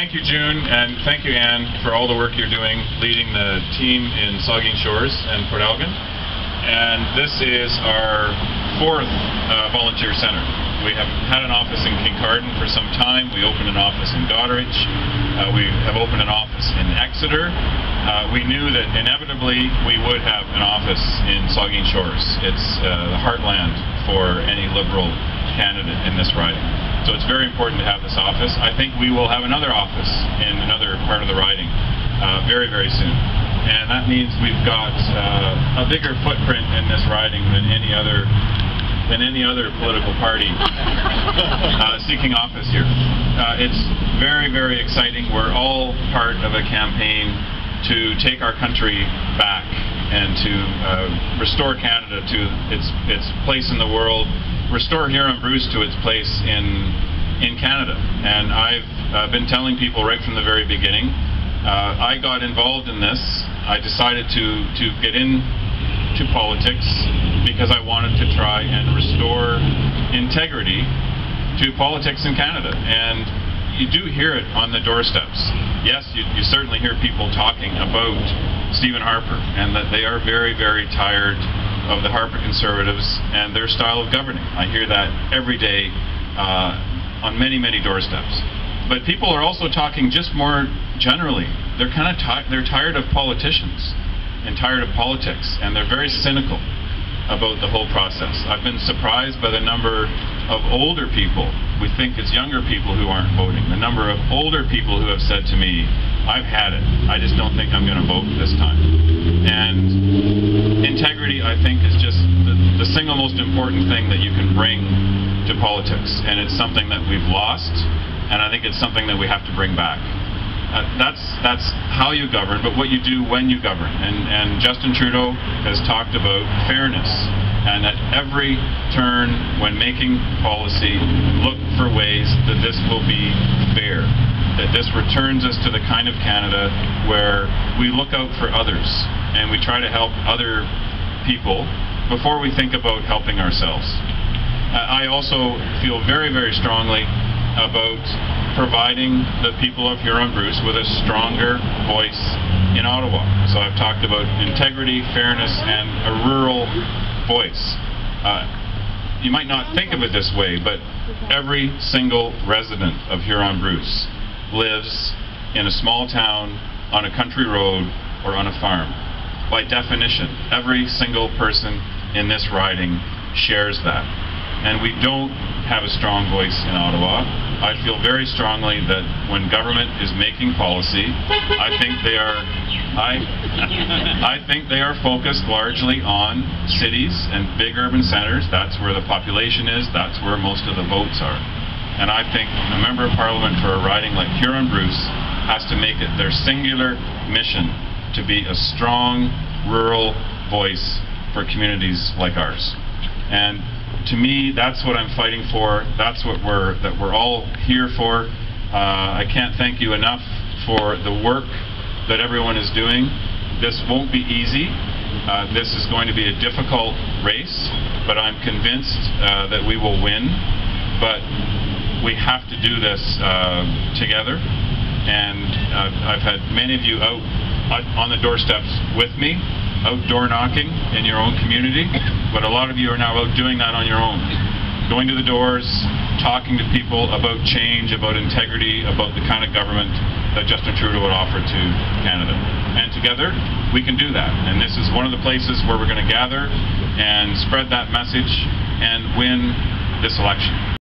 thank you, June, and thank you, Anne, for all the work you're doing leading the team in Saugeen Shores and Port Elgin. And this is our fourth volunteer centre. We have had an office in Kincardine for some time. We opened an office in Goderich. We have opened an office in Exeter. We knew that inevitably we would have an office in Saugeen Shores. It's the heartland for any Liberal candidate in this riding. So it's very important to have this office. I think we will have another office in another part of the riding very, very soon. And that means we've got a bigger footprint in this riding than any other political party seeking office here. It's very, very exciting. We're all part of a campaign to take our country back and to restore Canada to its place in the world, restore Huron-Bruce to its place in Canada. And I've been telling people right from the very beginning, I got involved in this. I decided to get into politics because I wanted to try and restore integrity to politics in Canada. And you do hear it on the doorsteps. Yes, you certainly hear people talking about Stephen Harper and that they are very, very tired of the Harper Conservatives and their style of governing. I hear that every day on many, many doorsteps. But people are also talking just more generally. They're kind of they're tired of politicians and tired of politics, and they're very cynical about the whole process. I've been surprised by the number of older people. We think it's younger people who aren't voting. The number of older people who have said to me, I've had it. I just don't think I'm going to vote this time. And integrity, I think, is just the single most important thing that you can bring to politics. And it's something that we've lost, and I think it's something that we have to bring back. That's how you govern, but what you do when you govern. And Justin Trudeau has talked about fairness, and at every turn when making policy, look for ways that this will be fair, that this returns us to the kind of Canada where we look out for others and we try to help other people before we think about helping ourselves. I also feel very, very strongly about providing the people of Huron-Bruce with a stronger voice in Ottawa. So I've talked about integrity, fairness, and a rural voice. You might not think of it this way, but every single resident of Huron-Bruce lives in a small town, on a country road, or on a farm. By definition, every single person in this riding shares that. And we don't have a strong voice in Ottawa. I feel very strongly that when government is making policy, I think they are focused largely on cities and big urban centres. That's where the population is. That's where most of the votes are. And I think a member of Parliament for a riding like Huron-Bruce has to make it their singular mission to be a strong rural voice for communities like ours. And to me, that's what I'm fighting for. That's what we're all here for. I can't thank you enough for the work that everyone is doing. This won't be easy. This is going to be a difficult race, but I'm convinced that we will win. But we have to do this together. And I've had many of you out on the doorsteps with me, outdoor knocking in your own community, but a lot of you are now out doing that on your own. Going to the doors, talking to people about change, about integrity, about the kind of government that Justin Trudeau would offer to Canada. And together, we can do that. And this is one of the places where we're going to gather and spread that message and win this election.